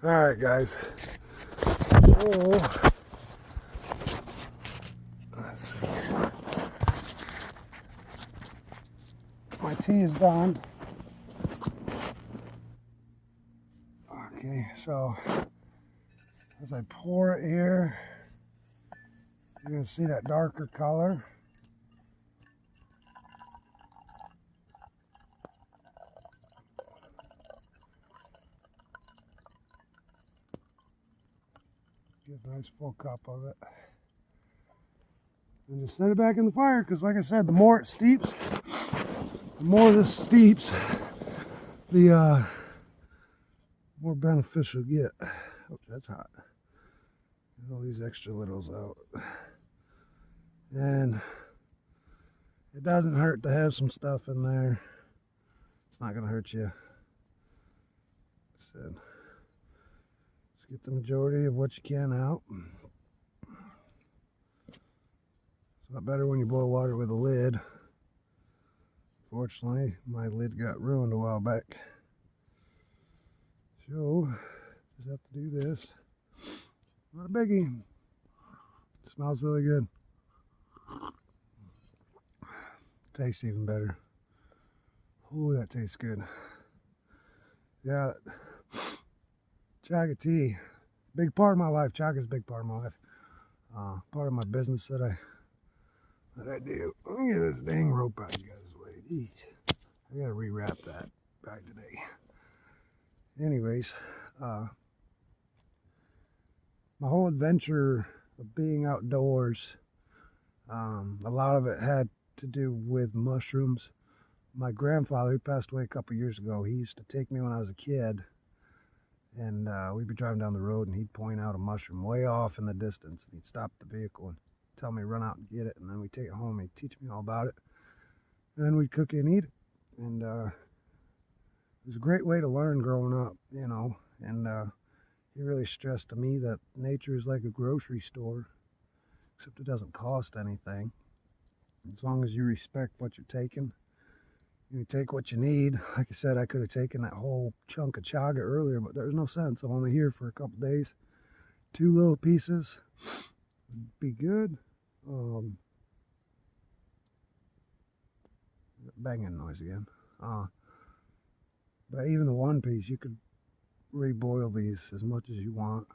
Alright guys, so let's see, my tea is done. Okay, so as I pour it here, you're going to see that darker color. Get a nice full cup of it. And just set it back in the fire, because like I said, the more it steeps, the more this steeps, the more beneficial you get. Oh, that's hot. Get all these extra littles out. And it doesn't hurt to have some stuff in there. It's not going to hurt you. Like I said, just get the majority of what you can out. It's a lot better when you boil water with a lid. Fortunately, my lid got ruined a while back. So, just have to do this. Not a biggie. It smells really good. Tastes even better. Oh, that tastes good. Yeah, chaga tea, big part of my life. Chaga is a big part of my life. Part of my business that I do. Let me get this dang rope out of you guys' way. Jeez. I gotta rewrap that bag today. Anyways, my whole adventure of being outdoors, a lot of it had to do with mushrooms. My grandfather, who passed away a couple years ago, he used to take me when I was a kid, and we'd be driving down the road, and he'd point out a mushroom way off in the distance, and he'd stop the vehicle and tell me to run out and get it, and then we'd take it home, and he'd teach me all about it, and then we'd cook it and eat it. And it was a great way to learn growing up, you know. And he really stressed to me that nature is like a grocery store, except it doesn't cost anything. As long as you respect what you're taking, you take what you need. Like I said, I could have taken that whole chunk of chaga earlier, but there's no sense. I'm only here for a couple days. 2 little pieces would be good. Banging noise again. But even the 1 piece, you could reboil these as much as you want.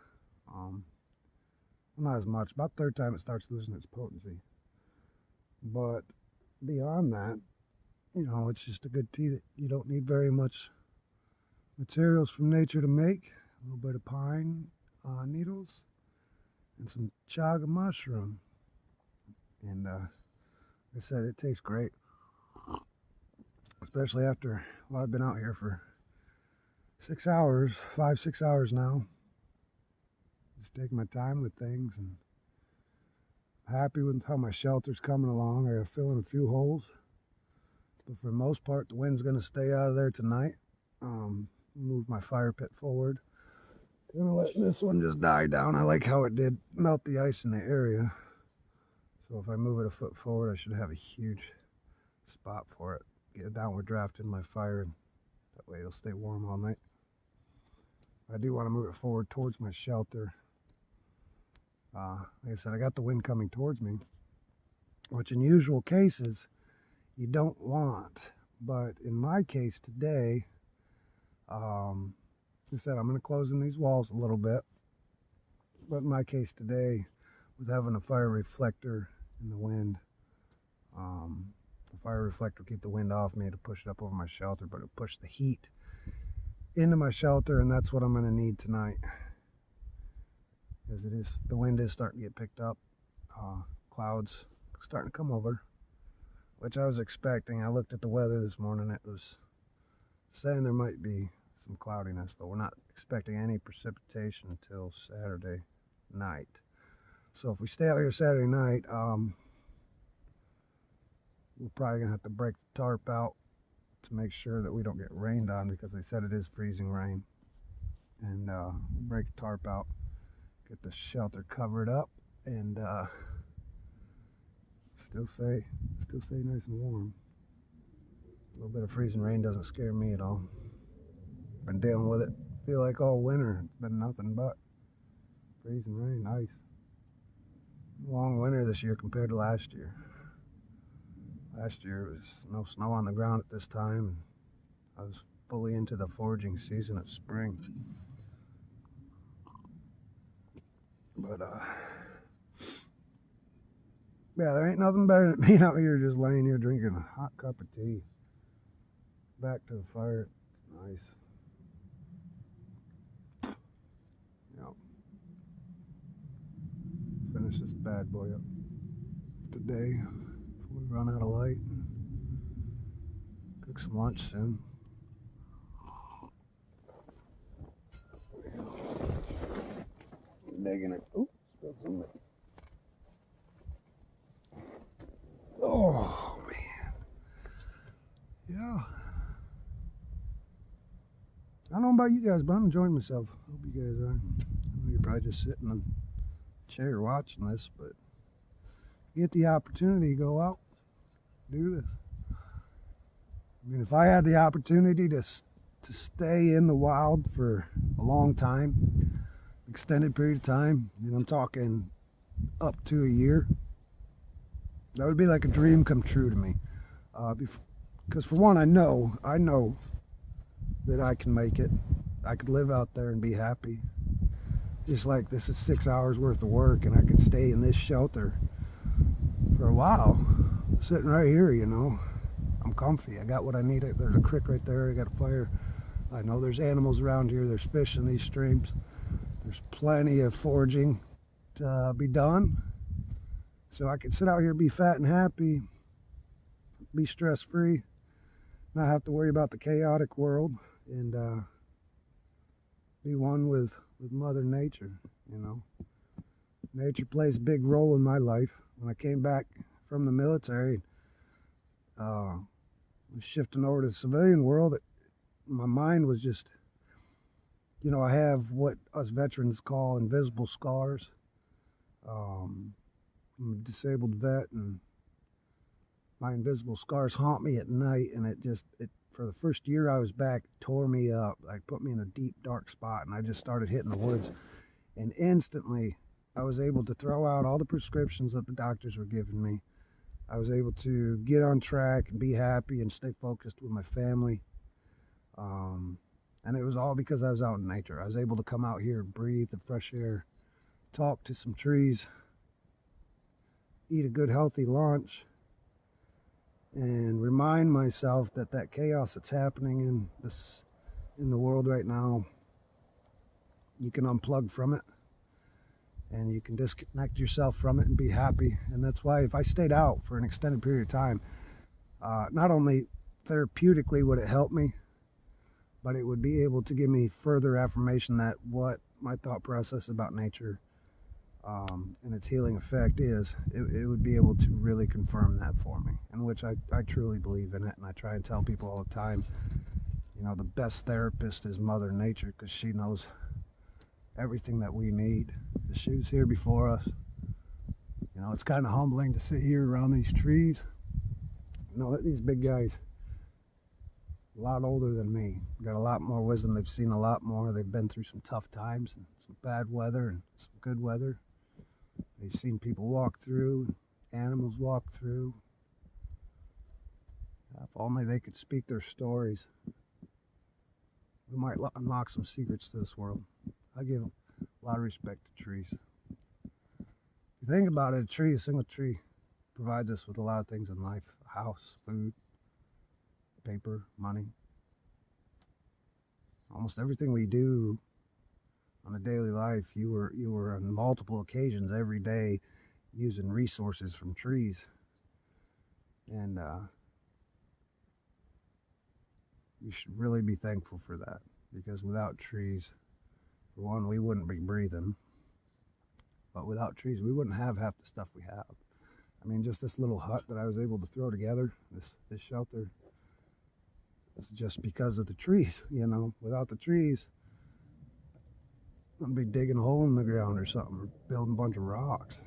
Not as much. About third time it starts losing its potency. But beyond that, you know, it's just a good tea that you don't need very much materials from nature to make. A little bit of pine needles and some chaga mushroom. And like I said, it tastes great. Especially after, well, I've been out here for 6 hours, 5-6 hours now. Just taking my time with things, and happy with how my shelter's coming along. I gotta fill in a few holes, but for the most part, the wind's gonna stay out of there tonight. Move my fire pit forward. Gonna let this one just die down. I like how it did melt the ice in the area. So if I move it a foot forward, I should have a huge spot for it. Get a downward draft in my fire, and that way it'll stay warm all night. I do want to move it forward towards my shelter. Like I said, I got the wind coming towards me, which in usual cases you don't want. But in my case today, like I said, I'm going to close in these walls a little bit. But in my case today, with having a fire reflector in the wind, the fire reflector will keep the wind off me to push it up over my shelter, but it'll push the heat into my shelter, and that's what I'm going to need tonight. Because the wind is starting to get picked up. Clouds starting to come over, which I was expecting. I looked at the weather this morning. It was saying there might be some cloudiness, but we're not expecting any precipitation until Saturday night. So if we stay out here Saturday night, we're probably going to have to break the tarp out to make sure that we don't get rained on, because they said it is freezing rain. And we'll break the tarp out, get the shelter covered up, and still stay nice and warm. A little bit of freezing rain doesn't scare me at all. Been dealing with it feel like all winter it's been nothing but freezing rain, ice. Long winter this year compared to last year. Last year it was no snow on the ground at this time. I was fully into the foraging season of spring. But yeah, there ain't nothing better than me out here just laying here drinking a hot cup of tea. Back to the fire. It's nice. Yep. Finish this bad boy up today before we run out of light. Cook some lunch soon. Digging it. Ooh, spilled some. Oh man. Yeah. I don't know about you guys, but I'm enjoying myself. Hope you guys are. I know you're probably just sitting in a chair watching this, but you get the opportunity to go out, do this. I mean, if I had the opportunity to stay in the wild for a long time, extended period of time, and I'm talking up to a year, that would be like a dream come true to me. Because for one, I know that I can make it. I could live out there and be happy. Just like this is 6 hours worth of work, and I could stay in this shelter for a while, sitting right here, you know. I'm comfy. I got what I need. There's a creek right there. I got a fire. I know there's animals around here. There's fish in these streams. There's plenty of foraging to be done. So I can sit out here, be fat and happy, be stress-free, not have to worry about the chaotic world, and be one with Mother Nature, you know. Nature plays a big role in my life. When I came back from the military, shifting over to the civilian world, my mind was just, you know, I have what us veterans call invisible scars. I'm a disabled vet, and my invisible scars haunt me at night, and it for the first year I was back, tore me up. Like, put me in a deep, dark spot, and I just started hitting the woods. And instantly, I was able to throw out all the prescriptions that the doctors were giving me. I was able to get on track and be happy and stay focused with my family. And it was all because I was out in nature. I was able to come out here, breathe the fresh air, talk to some trees, eat a good, healthy lunch, and remind myself that that chaos that's happening in the world right now, you can unplug from it, and you can disconnect yourself from it and be happy. And that's why if I stayed out for an extended period of time, not only therapeutically would it help me, but it would be able to give me further affirmation that what my thought process about nature and its healing effect is, it would be able to really confirm that for me, in which I truly believe in it. And I try and tell people all the time, you know, the best therapist is Mother Nature, because she knows everything that we need. She was here before us. You know, it's kind of humbling to sit here around these trees. You know, these big guys, a lot older than me, got a lot more wisdom. They've seen a lot more. They've been through some tough times and some bad weather and some good weather. They've seen people walk through, animals walk through. If only they could speak their stories, we might unlock some secrets to this world. I give a lot of respect to trees. If you think about it, a single tree provides us with a lot of things in life: a house, food, paper, money. Almost everything we do on a daily life, you were on multiple occasions every day using resources from trees. And you should really be thankful for that, because without trees, for one, we wouldn't be breathing. But without trees, we wouldn't have half the stuff we have. I mean, just this little hut that I was able to throw together, this shelter, it's just because of the trees, you know. Without the trees, I'd be digging a hole in the ground or something, or building a bunch of rocks,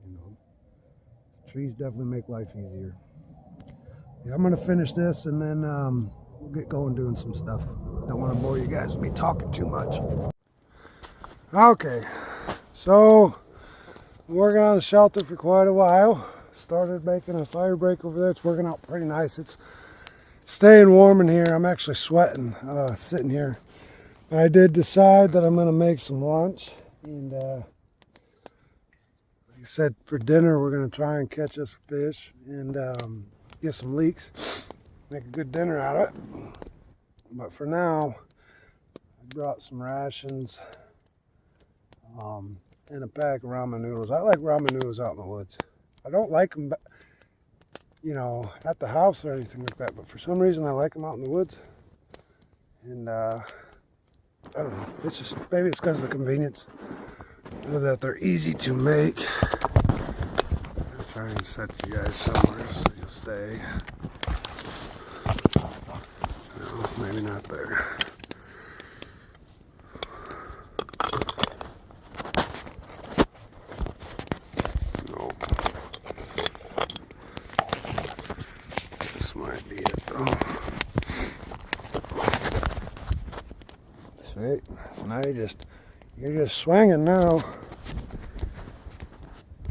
you know. Trees definitely make life easier. Yeah, I'm gonna finish this, and then we'll get going doing some stuff. Don't want to bore you guys with me talking too much. Okay, so I'm working on the shelter for quite a while. Started making a fire break over there. It's working out pretty nice. It's staying warm in here. I'm actually sweating sitting here. I did decide that I'm going to make some lunch, and like I said, for dinner we're going to try and catch us a fish and get some leeks, make a good dinner out of it. But for now, I brought some rations and a pack of ramen noodles. I like ramen noodles out in the woods. I don't like them, you know, at the house or anything like that, but for some reason I like them out in the woods. And I don't know, it's just, maybe it's because of the convenience, or that they're easy to make. I'll try and set you guys somewhere so you'll stay. No, maybe not there. No. This might be it though. Sweet. So now you're just swinging now.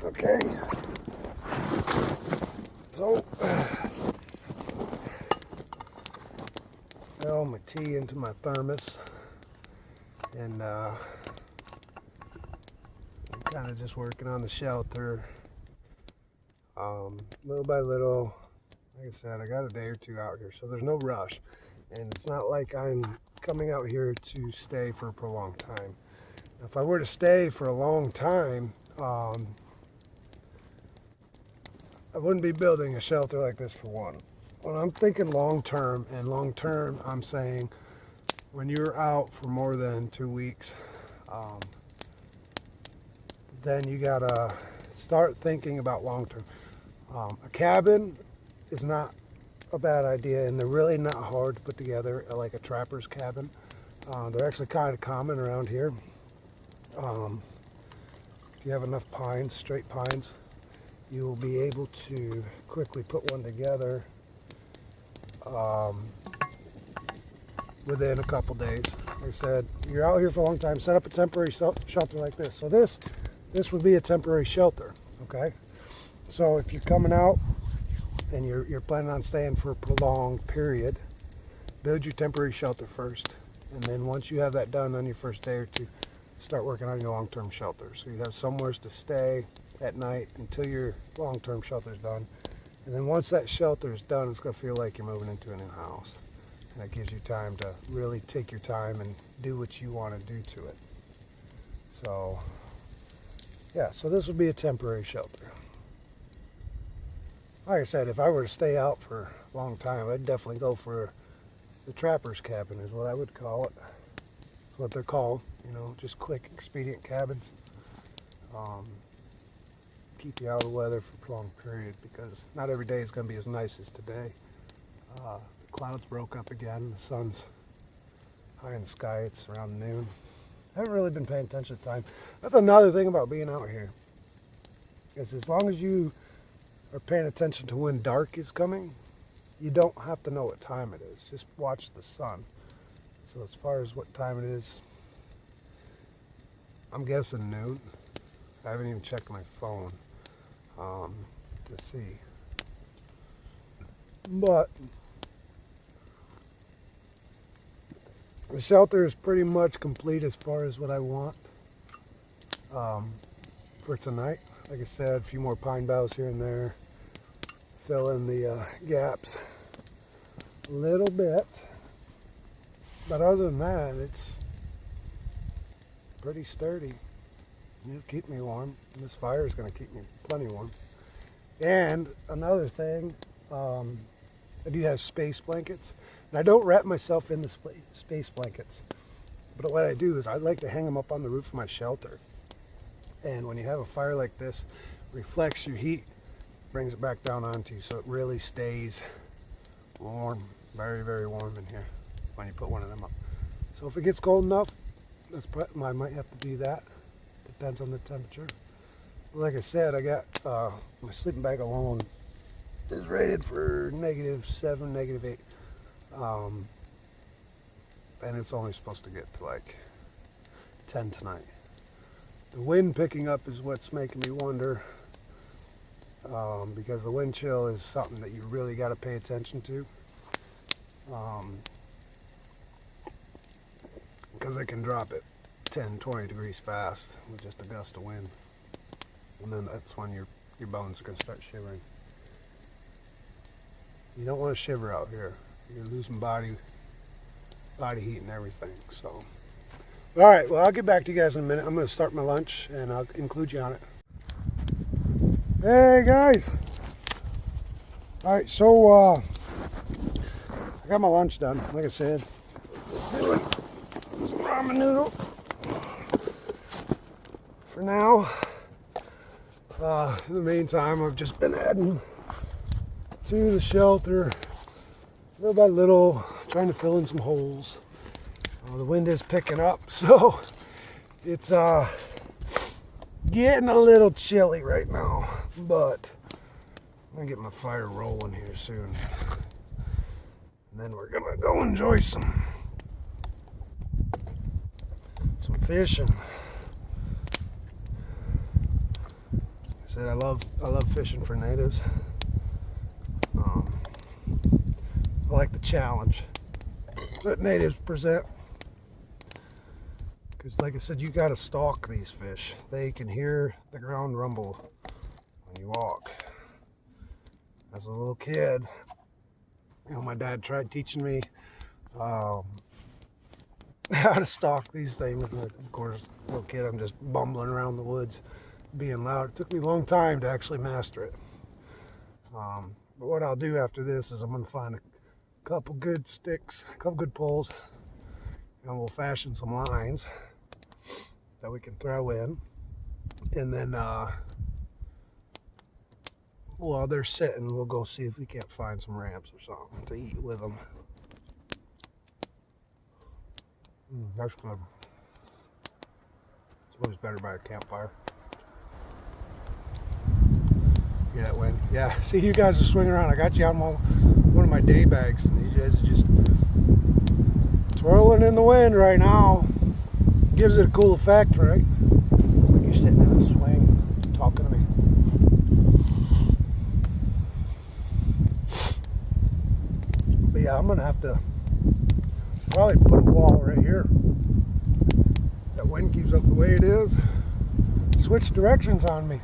Okay. So, fill my tea into my thermos, and I'm kind of just working on the shelter, little by little. Like I said, I got a day or two out here, so there's no rush, and it's not like I'm coming out here to stay for a prolonged time. If I were to stay for a long time, I wouldn't be building a shelter like this for one. When I'm thinking long term, and long term I'm saying when you're out for more than 2 weeks, then you gotta start thinking about long term. A cabin is not a bad idea, and they're really not hard to put together, like a trapper's cabin. They're actually kind of common around here. If you have enough pines, straight pines, you will be able to quickly put one together within a couple days. Like I said, you're out here for a long time, set up a temporary shelter like this. So this would be a temporary shelter, okay? So if you're coming out and you're planning on staying for a prolonged period, build your temporary shelter first. And then once you have that done on your first day or two, start working on your long-term shelter. So you have somewhere to stay at night until your long-term shelter is done. And then once that shelter is done, it's going to feel like you're moving into a new house. And that gives you time to really take your time and do what you want to do to it. So, yeah, so this would be a temporary shelter. Like I said, if I were to stay out for a long time, I'd definitely go for the trapper's cabin is what I would call it. That's what they're called, you know, just quick, expedient cabins. Keep you out of the weather for a prolonged period, because not every day is going to be as nice as today. The clouds broke up again. The sun's high in the sky. It's around noon. I haven't really been paying attention to time. That's another thing about being out here, is as long as you are paying attention to when dark is coming, you don't have to know what time it is. Just watch the sun. So as far as what time it is, I'm guessing noon. I haven't even checked my phone to see. But the shelter is pretty much complete as far as what I want for tonight. Like I said, a few more pine boughs here and there, fill in the gaps a little bit. But other than that, it's pretty sturdy. It'll keep me warm. And this fire is going to keep me plenty warm. And another thing, I do have space blankets. And I don't wrap myself in the space blankets. But what I do is I like to hang them up on the roof of my shelter. And when you have a fire like this, it reflects your heat, brings it back down onto you, so it really stays warm, very, very warm in here when you put one of them up. So if it gets cold enough, I might have to do that. Depends on the temperature. Like I said, I got my sleeping bag alone is rated for -7, -8. Um, and it's only supposed to get to like 10 tonight. The wind picking up is what's making me wonder, because the wind chill is something that you really got to pay attention to, because it can drop it 10, 20 degrees fast with just a gust of wind, and then that's when your bones are going to start shivering. You don't want to shiver out here. You're losing body heat and everything. So, all right, well, I'll get back to you guys in a minute. I'm going to start my lunch and I'll include you on it. Hey guys. All right, so I got my lunch done, like I said. Doing some ramen noodles for now. In the meantime, I've just been adding to the shelter little by little, trying to fill in some holes. The wind is picking up, so it's getting a little chilly right now, but I'm gonna get my fire rolling here soon, and then we're gonna go enjoy some fishing. I said I love fishing for natives. I like the challenge that natives present, because like I said, you got to stalk these fish. They can hear the ground rumble when you walk. As a little kid, my dad tried teaching me how to stalk these things, and of course, little kid, I'm just bumbling around the woods being loud. It took me a long time to actually master it. But what I'll do after this is I'm going to find a couple good sticks, a couple good poles, and we'll fashion some lines that we can throw in, and then while they're sitting, we'll go see if we can't find some ramps or something to eat with them. That's good. It's always better by a campfire. Yeah, that wind. Yeah, see, you guys are swinging around. I got you on one of my day bags. And you guys are just twirling in the wind right now. Gives it a cool effect, right? It's like you're sitting in a swing talking to me. But yeah, I'm going to have to probably put a wall right here. That wind keeps up the way it is. Switch directions on me.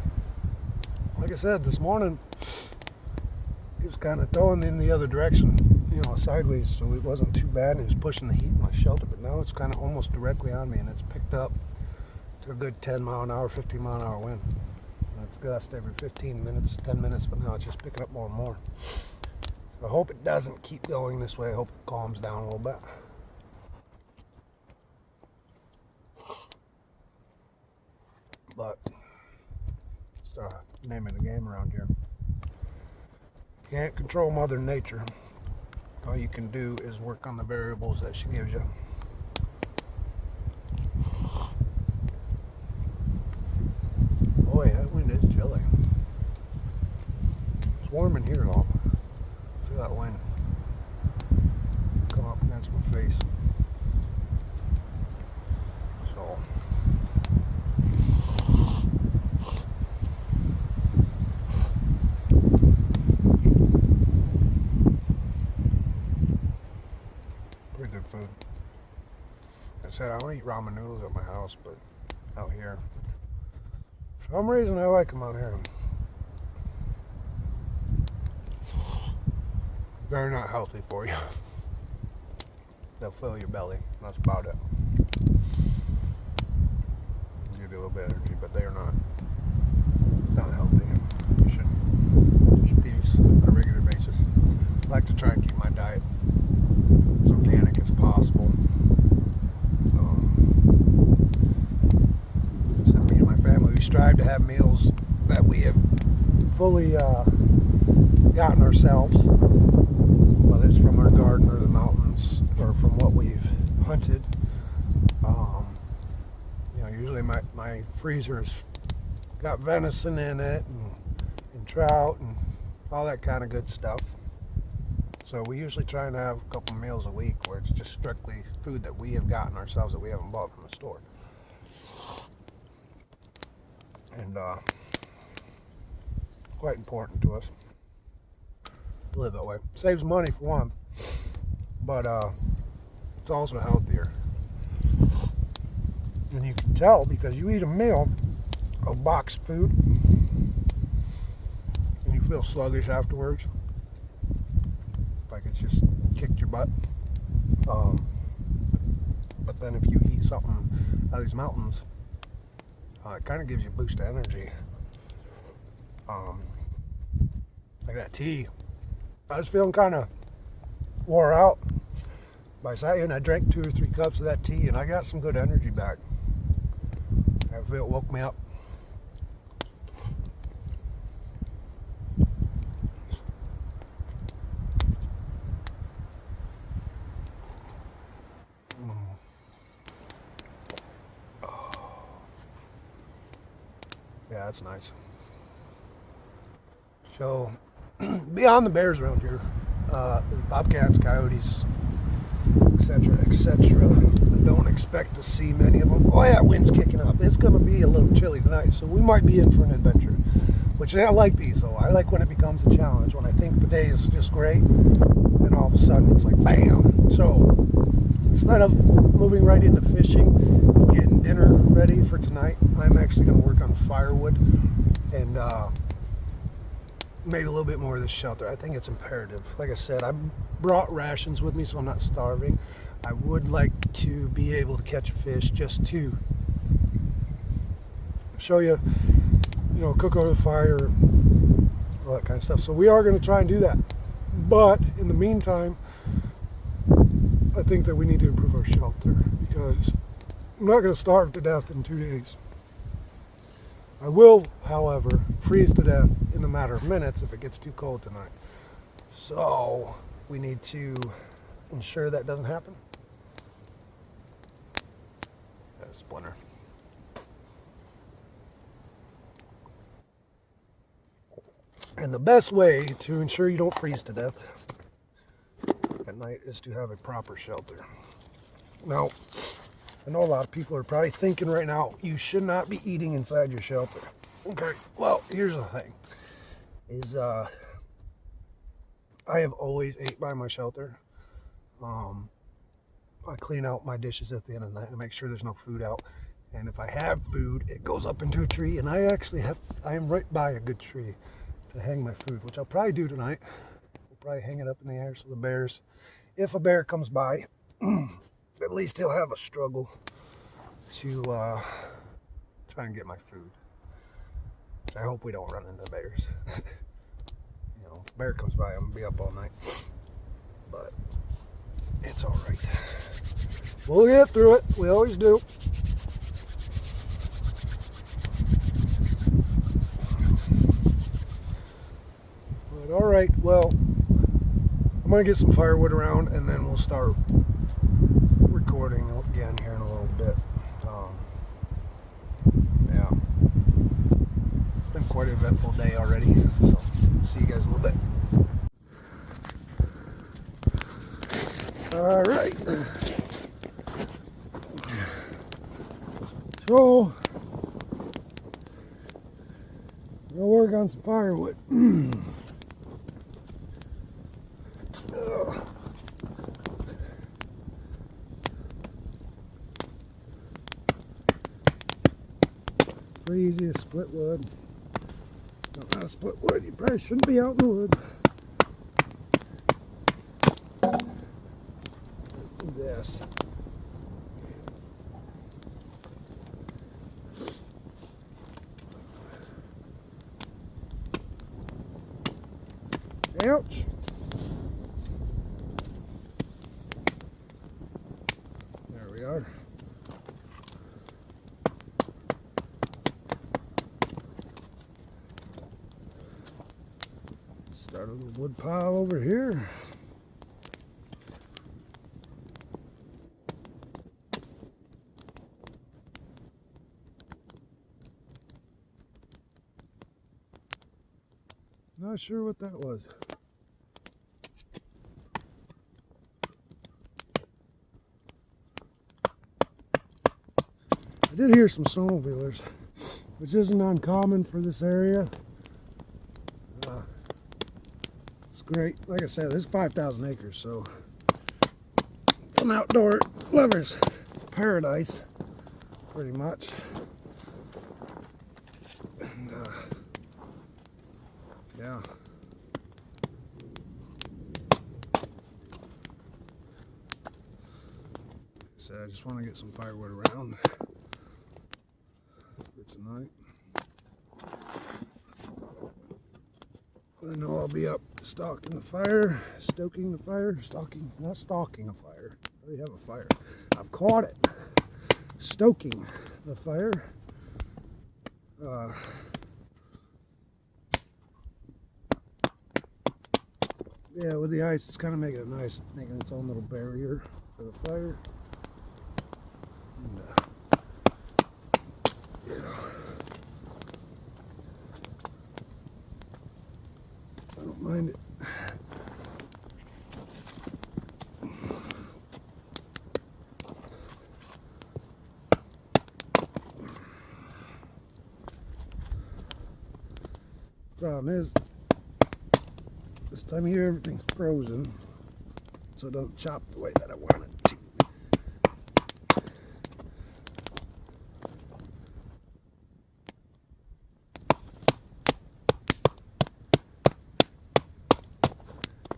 Like I said, this morning it was kind of throwing in the other direction, sideways, so it wasn't too bad. It was pushing the heat in my shelter, but now it's kind of almost directly on me, and it's picked up to a good 10 mile an hour, 15 mile an hour wind. And it's gust every 15 minutes, 10 minutes, but now it's just picking up more and more. So I hope it doesn't keep going this way. I hope it calms down a little bit. But it's the name of the game around here. Can't control Mother Nature. All you can do is work on the variables that she gives you. Boy, that wind is chilly. It's warm in here though. Feel that wind come up against my face. So pretty good food. Like I said, I don't eat ramen noodles at my house, but out here, for some reason I like them out here. They're not healthy for you. They'll fill your belly. That's about it. Give you a little bit of energy, but they are not healthy. You should use on a regular basis. I like to try and keep my diet as organic as possible. So me and my family, we strive to have meals that we have fully gotten ourselves, whether it's from our garden or the mountains or from what we've hunted. Usually my freezer's got venison in it and trout and all that kind of good stuff. So we usually try and have a couple meals a week where it's just strictly food that we have gotten ourselves that we haven't bought from the store. And quite important to us to live that way. Saves money for one, but it's also healthier. And you can tell because you eat a meal of boxed food and you feel sluggish afterwards, like it's just kicked your butt. But then if you eat something out of these mountains, it kind of gives you a boost of energy. Like that tea, I was feeling kind of wore out. But I sat here and I drank 2 or 3 cups of that tea and I got some good energy back. I feel it woke me up. Yeah, that's nice. So, beyond the bears around here, bobcats, coyotes, etc., etc. Don't expect to see many of them. Oh yeah, wind's kicking up. It's going to be a little chilly tonight, so we might be in for an adventure. Which I like these though. I like when it becomes a challenge. When I think the day is just great, and all of a sudden it's like bam. So instead of moving right into fishing, getting dinner ready for tonight, I'm actually going to work on firewood and maybe a little bit more of this shelter. I think it's imperative. Like I said, I brought rations with me so I'm not starving. I would like to be able to catch a fish just to show you, cook over the fire, all that kind of stuff. So we are going to try and do that. But in the meantime, I think that we need to improve our shelter because I'm not going to starve to death in 2 days. I will, however, freeze to death in a matter of minutes if it gets too cold tonight. So we need to ensure that doesn't happen. That's a splinter. And the best way to ensure you don't freeze to death at night is to have a proper shelter. Now, I know a lot of people are probably thinking right now, you should not be eating inside your shelter. Okay, well, here's the thing, is I have always ate by my shelter. I clean out my dishes at the end of the night and make sure there's no food out. And if I have food, it goes up into a tree, and I am right by a good tree to hang my food, which I'll probably do tonight. We'll probably hang it up in the air so the bears, if a bear comes by, at least he'll have a struggle to try and get my food. I hope we don't run into bears. If a bear comes by, I'm gonna be up all night. But it's all right. We'll get through it. We always do. But all right. Well, I'm gonna get some firewood around, and then we'll start recording again here in a little bit. Yeah, it's been quite an eventful day already. So see you guys in a little bit. All right. So we'll work on some firewood. Pretty easy to split wood. Don't know how to split wood. You probably shouldn't be out in the wood. Do this. Ouch. There we are. Start a little wood pile over here. Not sure what that was. I did hear some snowmobilers, which isn't uncommon for this area. It's great. Like I said, this is 5,000 acres, so it's an outdoor lover's paradise, pretty much. And, yeah. So I just want to get some firewood around for tonight. I know I'll be up stoking the fire, stoking the fire, not stalking a fire. I already have a fire. I've caught it. Stoking the fire. Yeah, with the ice, it's kind of making it nice, making its own little barrier for the fire. And, yeah. I don't mind it. Problem is, this time of year everything's frozen, so it doesn't chop the way that I want it to.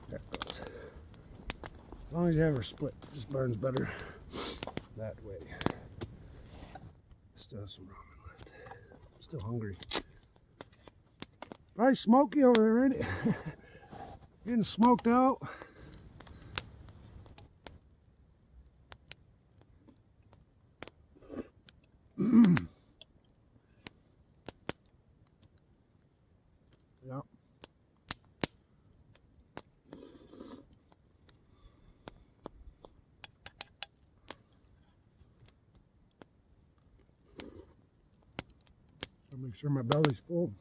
There it goes. As long as you have her split, it just burns better that way. Still have some ramen left. I'm still hungry. Probably smoky over there, ain't it? Getting smoked out. Yeah. I'll make sure my belly's full.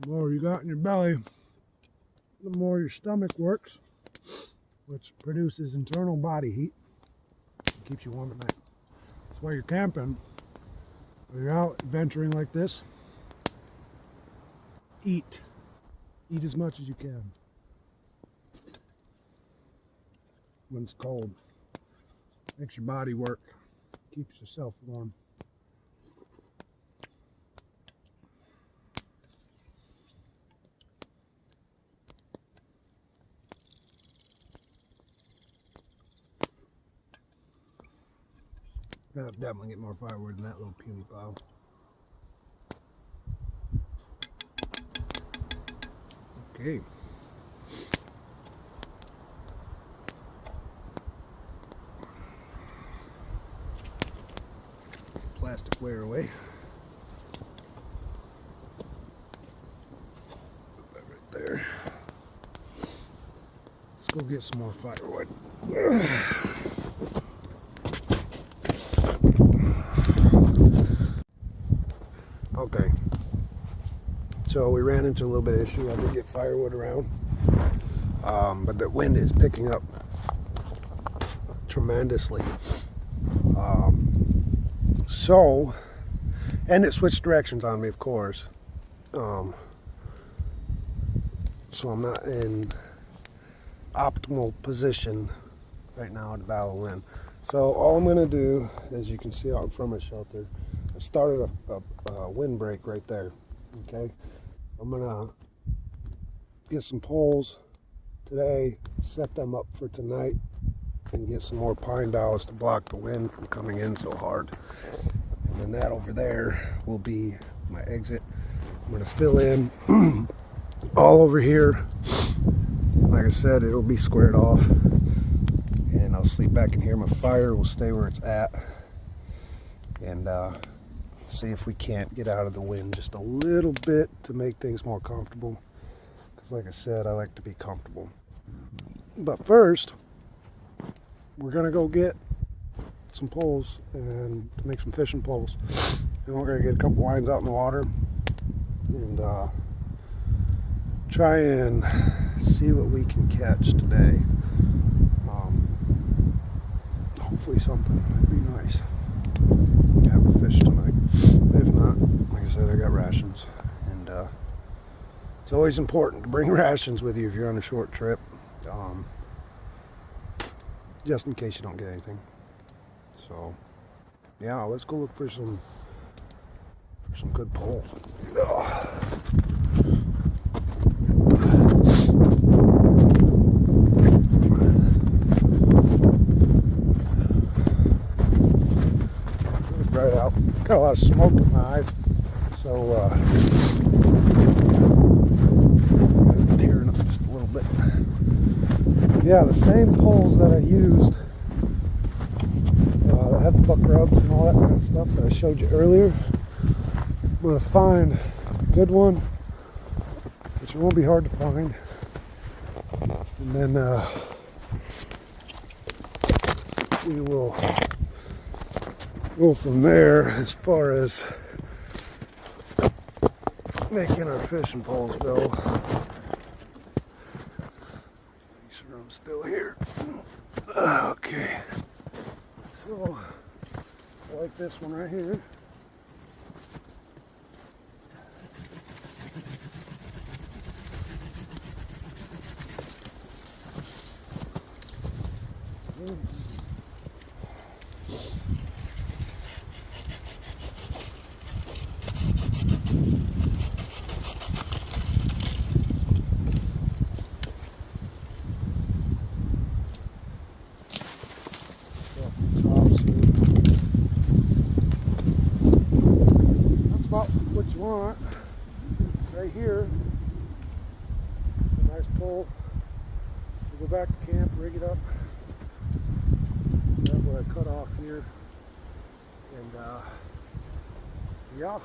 The more you got in your belly, the more your stomach works, which produces internal body heat. It keeps you warm at night. That's why you're camping, or you're out adventuring like this. Eat. Eat as much as you can when it's cold. Makes your body work. Keeps yourself warm. Gotta definitely get more firewood in that little puny pile. Okay. Plastic ware away. Put that right there. Let's go get some more firewood. Okay, so we ran into a little bit of issue. I did get firewood around, but the wind is picking up tremendously. And it switched directions on me, of course. So I'm not in optimal position right now to battle wind. So all I'm going to do, as you can see out from my shelter, I started a windbreak right there. Okay, I'm gonna get some poles today, set them up for tonight, and get some more pine boughs to block the wind from coming in so hard. And then that over there will be my exit. I'm gonna fill in all over here. Like I said, it'll be squared off, and I'll sleep back in here. My fire will stay where it's at, and see if we can't get out of the wind just a little bit to make things more comfortable, because like I said, I like to be comfortable. But first, we're gonna go get some poles and to make some fishing poles, and we're gonna get a couple lines out in the water and try and see what we can catch today. hopefully something. It'd be nice. Have a fish tonight. If not, like I said, I got rations. And it's always important to bring rations with you if you're on a short trip. Just in case you don't get anything. So, yeah, let's go look for some good poles. Really bright out. Got a lot of smoke in my eyes, so I'm tearing up just a little bit. Yeah, the same poles that I used that have the buck rubs and all that kind of stuff that I showed you earlier. I'm going to find a good one, which won't be hard to find, and then we will go from there as far as making our fishing poles go. Make sure I'm still here. Okay, so I like this one right here. That's about what you want right here. It's a nice pole. We'll go back to camp, rig it up. That's what I cut off here. And yeah,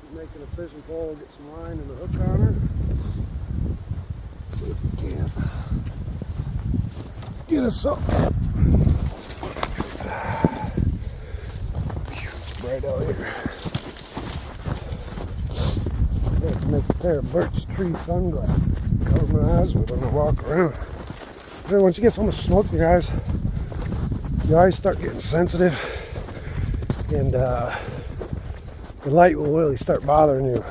keep making a fishing pole, get some line and a hook on her. Let's see if we can get us something. It's bright out here. I have to make a pair of birch tree sunglasses. Cover my eyes with when I walk around. But once you get so much smoke in your eyes start getting sensitive, and the light will really start bothering you,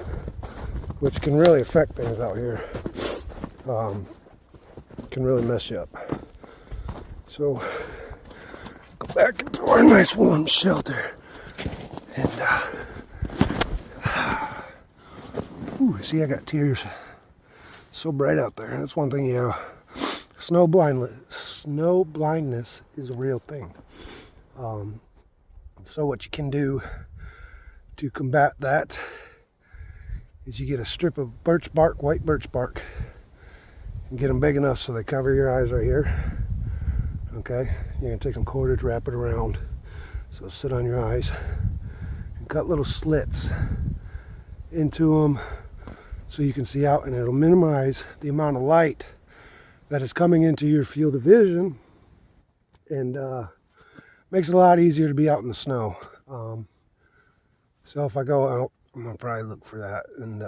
which can really affect things out here. Can really mess you up. So go back into our nice warm shelter, and see, I got tears. It's so bright out there. That's one thing, you know. Snow blindness is a real thing. So what you can do to combat that is you get a strip of birch bark, white birch bark, and get them big enough so they cover your eyes right here. Okay, you're gonna take some cordage, wrap it around so sit on your eyes, and cut little slits into them so you can see out, and it'll minimize the amount of light that is coming into your field of vision, and makes it a lot easier to be out in the snow. So if I go out, I'm gonna probably look for that and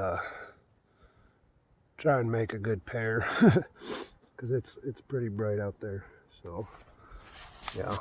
try and make a good pair because it's pretty bright out there. So yeah.